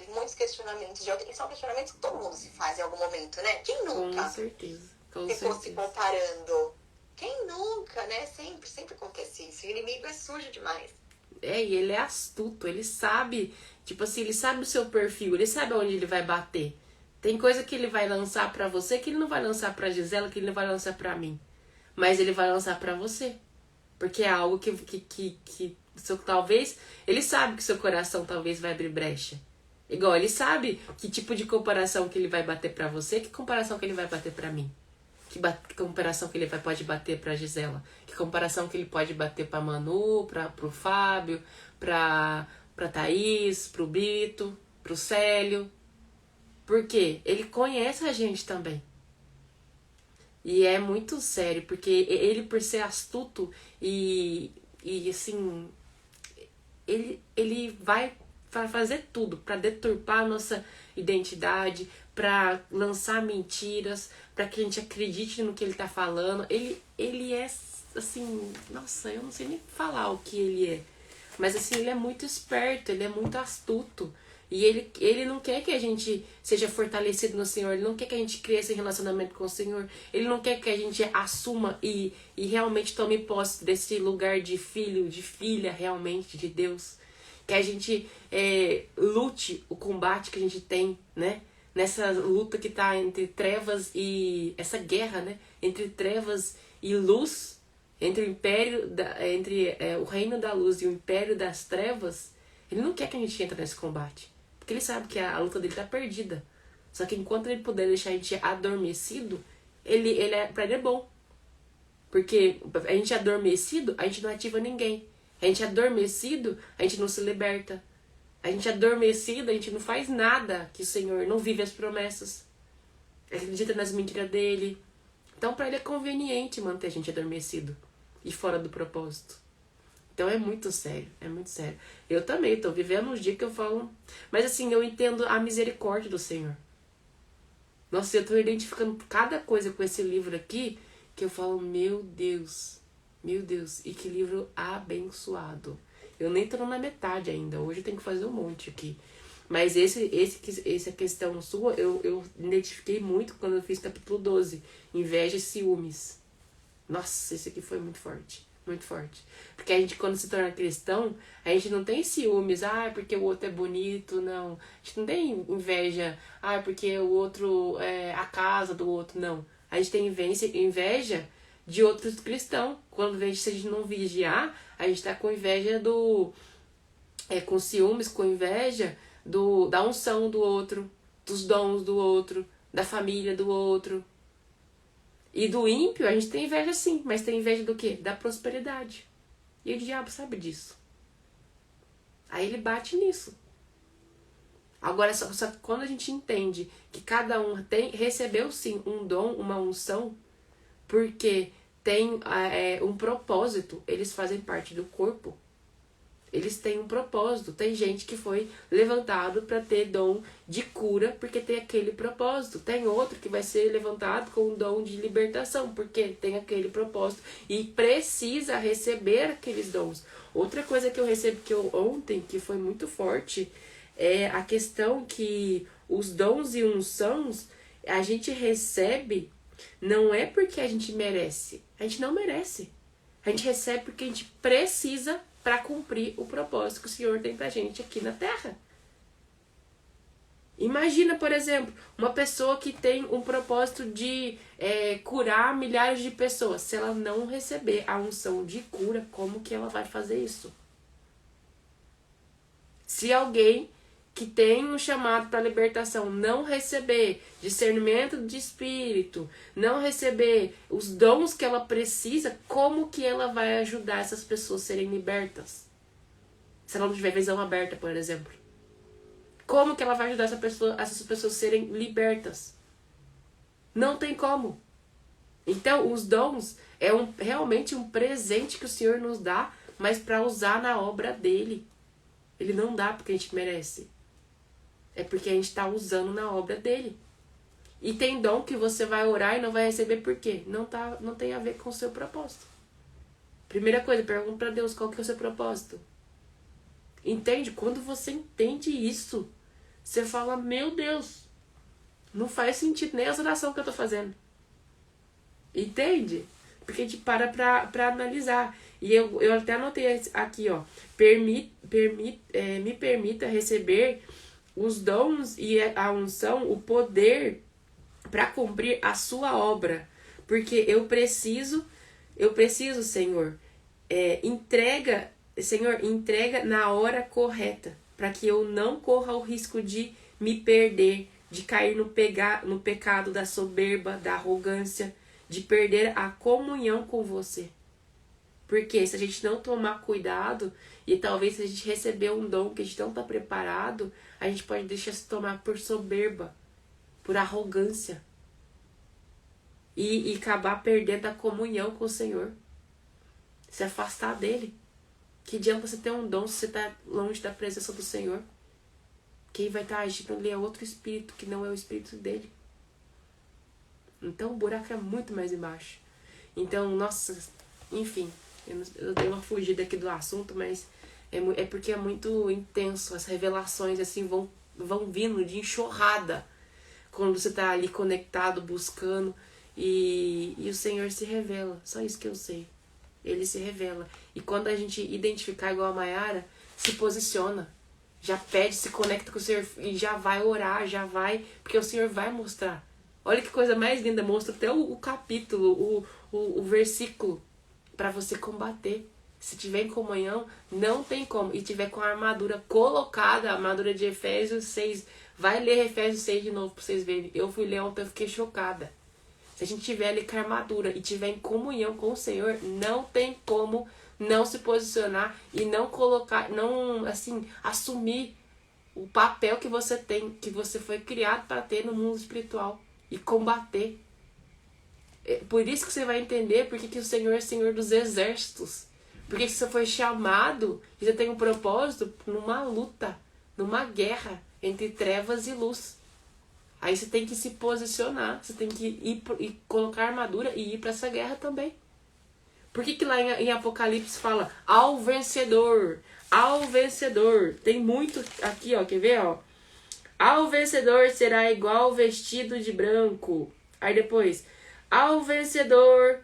muitos questionamentos. E são questionamentos que todo mundo se faz em algum momento, né? Quem nunca? Com certeza. Ficou se comparando. Quem nunca, né? Sempre acontece isso. O inimigo é sujo demais. E ele é astuto. Ele sabe, tipo assim, ele sabe o seu perfil. Ele sabe onde ele vai bater. Tem coisa que ele vai lançar pra você que ele não vai lançar pra Gisela, que ele não vai lançar pra mim. Mas ele vai lançar pra você. Porque é algo que talvez... Ele sabe que seu coração talvez vai abrir brecha. Igual, ele sabe que tipo de comparação que ele vai bater pra você, que comparação que ele vai bater pra mim. Que comparação que ele pode bater pra Gisela. Que comparação que ele pode bater pra Manu, pro Fábio, pra Thaís, pro Brito, pro Célio. Porque ele conhece a gente também. E é muito sério, porque ele, por ser astuto e assim, ele vai fazer tudo para deturpar a nossa identidade, para lançar mentiras, para que a gente acredite no que ele tá falando. Ele é assim, nossa, eu não sei nem falar o que ele é. Mas assim, ele é muito esperto, ele é muito astuto. E ele não quer que a gente seja fortalecido no Senhor. Ele não quer que a gente cresça em relacionamento com o Senhor. Ele não quer que a gente assuma e realmente tome posse desse lugar de filho, de filha realmente de Deus. Que a gente lute o combate que a gente tem, né? Nessa luta que tá entre trevas e... essa guerra, né? Entre trevas e luz. Entre o império, o reino da luz e o império das trevas. Ele não quer que a gente entre nesse combate. Porque ele sabe que a luta dele tá perdida. Só que enquanto ele puder deixar a gente adormecido, pra ele é bom. Porque a gente adormecido, a gente não ativa ninguém. A gente adormecido, a gente não se liberta. A gente adormecido, a gente não faz nada que o Senhor não vive as promessas. Acredita nas mentiras dele. Então pra ele é conveniente manter a gente adormecido e fora do propósito. Então é muito sério, é muito sério. Eu também tô vivendo uns dias que eu falo... Mas assim, eu entendo a misericórdia do Senhor. Nossa, eu tô identificando cada coisa com esse livro aqui, que eu falo, meu Deus, e que livro abençoado. Eu nem tô na metade ainda, hoje eu tenho que fazer um monte aqui. Mas essa questão sua, eu identifiquei muito quando eu fiz capítulo 12, inveja e ciúmes. Nossa, esse aqui foi muito forte. Muito forte. Porque a gente, quando se torna cristão, a gente não tem ciúmes, porque o outro é bonito, não. A gente não tem inveja, porque o outro é a casa do outro, não. A gente tem inveja de outros cristãos. Quando a gente não vigiar, a gente tá com inveja com ciúmes, com inveja da unção do outro, dos dons do outro, da família do outro. E do ímpio, a gente tem inveja sim, mas tem inveja do quê? Da prosperidade. E o diabo sabe disso. Aí ele bate nisso. Agora, só que quando a gente entende que cada um recebeu sim um dom, uma unção, porque tem um propósito, eles fazem parte do corpo. Eles têm um propósito. Tem gente que foi levantado para ter dom de cura porque tem aquele propósito. Tem outro que vai ser levantado com um dom de libertação porque tem aquele propósito e precisa receber aqueles dons. Outra coisa que eu recebi ontem, que foi muito forte, é a questão que os dons e unções a gente recebe não é porque a gente merece. A gente não merece. A gente recebe porque a gente precisa para cumprir o propósito que o Senhor tem pra gente aqui na Terra. Imagina, por exemplo, uma pessoa que tem um propósito de curar milhares de pessoas. Se ela não receber a unção de cura, como que ela vai fazer isso? Se alguém que tem um chamado para libertação não receber discernimento de espírito, não receber os dons que ela precisa, como que ela vai ajudar essas pessoas a serem libertas? Se ela não tiver visão aberta, por exemplo. Como que ela vai ajudar essas pessoas a serem libertas? Não tem como. Então, os dons é realmente um presente que o Senhor nos dá, mas para usar na obra dele. Ele não dá porque a gente merece. É porque a gente está usando na obra dele. E tem dom que você vai orar e não vai receber por quê? Não tem a ver com o seu propósito. Primeira coisa, pergunta para Deus qual que é o seu propósito. Entende? Quando você entende isso, você fala, meu Deus, não faz sentido nem a oração que eu tô fazendo. Entende? Porque a gente para analisar. E eu até anotei aqui, ó. Me permita receber os dons e a unção, o poder para cumprir a sua obra. Porque eu preciso, Senhor, entrega na hora correta, para que eu não corra o risco de me perder, de cair no pecado da soberba, da arrogância, de perder a comunhão com você. Porque se a gente não tomar cuidado, e talvez se a gente receber um dom que a gente não está preparado, a gente pode deixar se tomar por soberba, por arrogância. E acabar perdendo a comunhão com o Senhor. Se afastar dele. Que adianta você ter um dom se você está longe da presença do Senhor? Quem vai estar agindo ali é outro espírito, que não é o espírito dele. Então o buraco é muito mais embaixo. Então, nossa, enfim, eu dei uma fugida aqui do assunto, mas é porque é muito intenso. As revelações assim vão vindo de enxurrada quando você tá ali conectado, buscando, e o Senhor se revela. Só isso que eu sei. Ele se revela. E quando a gente identificar igual a Maiara, se posiciona. Já pede, se conecta com o Senhor e já vai orar, já vai, porque o Senhor vai mostrar. Olha que coisa mais linda, mostra até o capítulo, o versículo para você combater. Se tiver em comunhão, não tem como. E tiver com a armadura colocada, a armadura de Efésios 6. Vai ler Efésios 6 de novo para vocês verem. Eu fui ler ontem, eu fiquei chocada. Se a gente tiver ali com a armadura e tiver em comunhão com o Senhor, não tem como não se posicionar e não colocar, não, assim, assumir o papel que você tem, que você foi criado para ter no mundo espiritual e combater. Por isso que você vai entender porque que o Senhor é Senhor dos exércitos. Porque você foi chamado e você tem um propósito numa luta, numa guerra entre trevas e luz. Aí você tem que se posicionar, você tem que ir e colocar armadura e ir para essa guerra também. Por que lá em Apocalipse fala ao vencedor? Ao vencedor. Tem muito aqui, ó, quer ver, ó? Ao vencedor será igual vestido de branco. Aí depois, ao vencedor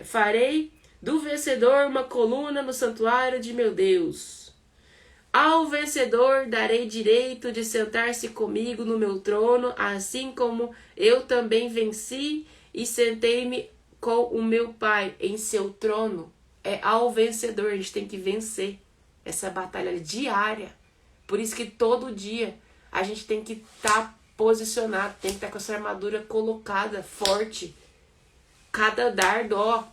farei do vencedor uma coluna no santuário de meu Deus. Ao vencedor darei direito de sentar-se comigo no meu trono, assim como eu também venci e sentei-me com o meu Pai em seu trono. É ao vencedor, a gente tem que vencer essa batalha diária. Por isso que todo dia a gente tem que estar posicionado, tem que estar com essa armadura colocada, forte. Cada dardo, ó,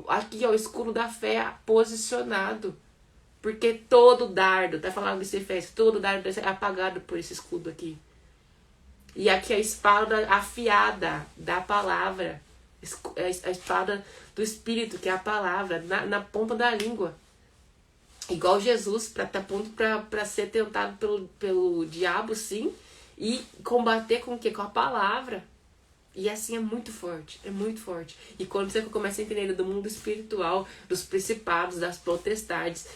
aqui ó, o escudo da fé posicionado. Porque todo dardo, tá falando desse Efésios, todo dardo é apagado por esse escudo aqui. E aqui a espada afiada da palavra, a espada do Espírito, que é a palavra, na ponta da língua. Igual Jesus, para estar pronto para ser tentado pelo diabo, sim, e combater com o quê? Com a palavra. E assim é muito forte, é muito forte. E quando você começa a entender do mundo espiritual, dos principados, das potestades,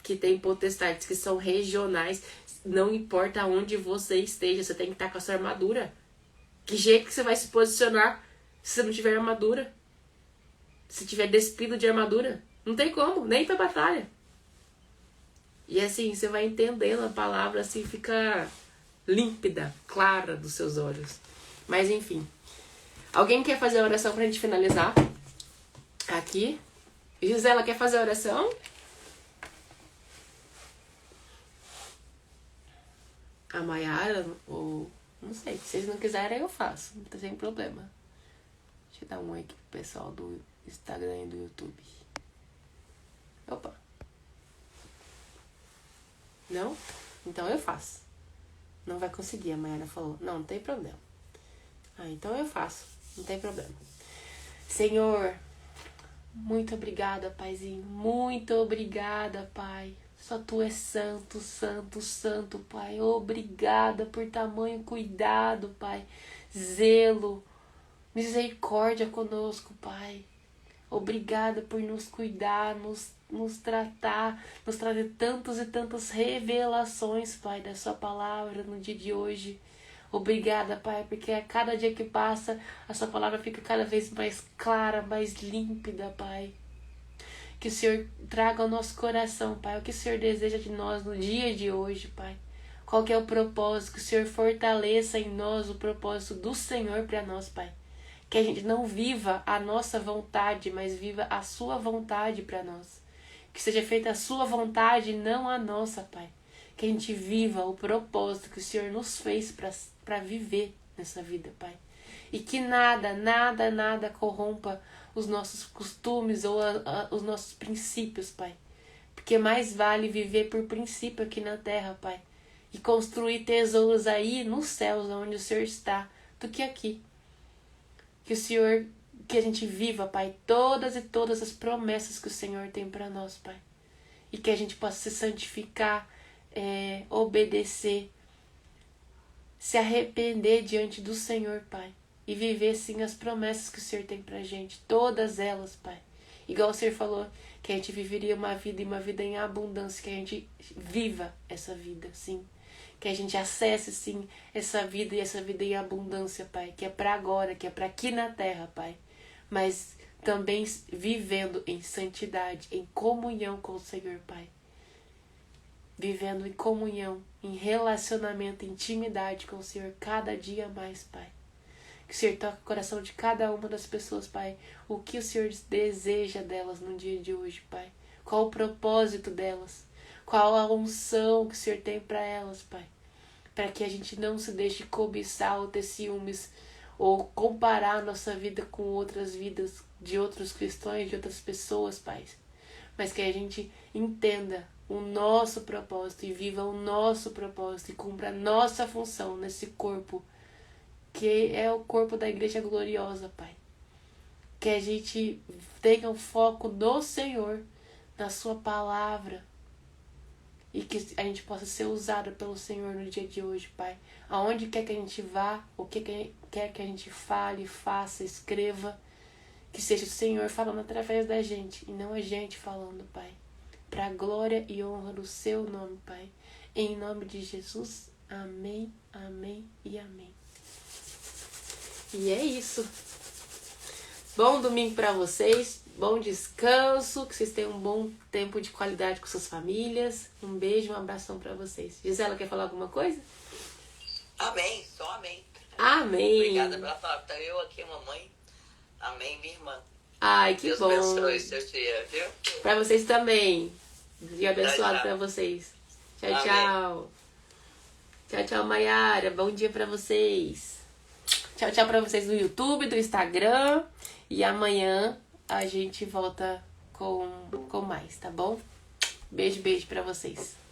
que tem potestades que são regionais, não importa onde você esteja, você tem que estar com a sua armadura. Que jeito que você vai se posicionar se você não tiver armadura? Se tiver despido de armadura? Não tem como, nem pra batalha. E assim, você vai entendendo a palavra, assim, fica límpida, clara dos seus olhos. Mas enfim. Alguém quer fazer a oração pra gente finalizar? Aqui. Gisela, quer fazer a oração? A Maiara, ou... Não sei. Se vocês não quiserem, eu faço. Não tem problema. Deixa eu dar um oi aqui pro pessoal do Instagram e do YouTube. Opa. Não? Então eu faço. Não vai conseguir, a Maiara falou. Não tem problema. Então eu faço. Não tem problema. Senhor, muito obrigada, Paizinho. Muito obrigada, Pai. Só Tu és santo, santo, santo, Pai. Obrigada por tamanho cuidado, Pai. Zelo, misericórdia conosco, Pai. Obrigada por nos cuidar, nos tratar, nos trazer tantas e tantas revelações, Pai, da Sua palavra no dia de hoje. Obrigada, Pai, porque a cada dia que passa, a Sua palavra fica cada vez mais clara, mais límpida, Pai. Que o Senhor traga ao nosso coração, Pai, o que o Senhor deseja de nós no dia de hoje, Pai. Qual que é o propósito? Que o Senhor fortaleça em nós o propósito do Senhor para nós, Pai. Que a gente não viva a nossa vontade, mas viva a Sua vontade para nós. Que seja feita a Sua vontade e não a nossa, Pai. Que a gente viva o propósito que o Senhor nos fez para viver nessa vida, Pai. E que nada, nada, nada corrompa os nossos costumes ou os nossos princípios, Pai. Porque mais vale viver por princípio aqui na terra, Pai. E construir tesouros aí nos céus, onde o Senhor está, do que aqui. Que a gente viva, Pai, todas e todas as promessas que o Senhor tem para nós, Pai. E que a gente possa se santificar obedecer, se arrepender diante do Senhor, Pai. E viver, sim, as promessas que o Senhor tem pra gente. Todas elas, Pai. Igual o Senhor falou, que a gente viveria uma vida e uma vida em abundância. Que a gente viva essa vida, sim. Que a gente acesse, sim, essa vida e essa vida em abundância, Pai. Que é pra agora, que é pra aqui na terra, Pai. Mas também vivendo em santidade, em comunhão com o Senhor, Pai. Vivendo em comunhão, em relacionamento, intimidade com o Senhor cada dia mais, Pai. Que o Senhor toque o coração de cada uma das pessoas, Pai. O que o Senhor deseja delas no dia de hoje, Pai. Qual o propósito delas. Qual a unção que o Senhor tem para elas, Pai. Para que a gente não se deixe cobiçar ou ter ciúmes ou comparar a nossa vida com outras vidas de outros cristãos, de outras pessoas, Pai. Mas que a gente entenda o nosso propósito e viva o nosso propósito e cumpra a nossa função nesse corpo, que é o corpo da Igreja Gloriosa, Pai. Que a gente tenha um foco no Senhor, na Sua palavra, e que a gente possa ser usado pelo Senhor no dia de hoje, Pai. Aonde quer que a gente vá, o que quer que a gente fale, faça, escreva, que seja o Senhor falando através da gente e não a gente falando, Pai. Para a glória e honra do Seu nome, Pai. Em nome de Jesus, amém, amém e amém. E é isso. Bom domingo para vocês, bom descanso, que vocês tenham um bom tempo de qualidade com suas famílias. Um beijo, um abração para vocês. Gisela, quer falar alguma coisa? Amém, só amém. Amém. Obrigada pela palavra. Tá eu aqui, mamãe. Amém, minha irmã. Ai, que Deus bom. Deus abençoe seu dia, viu? Para vocês também. Dia abençoado Tchau, tchau. para vocês. Tchau, Amém. tchau. Tchau, tchau, Maiara. Bom dia para vocês. Tchau, tchau para vocês do YouTube, do Instagram. E amanhã a gente volta com mais, tá bom? Beijo, beijo para vocês.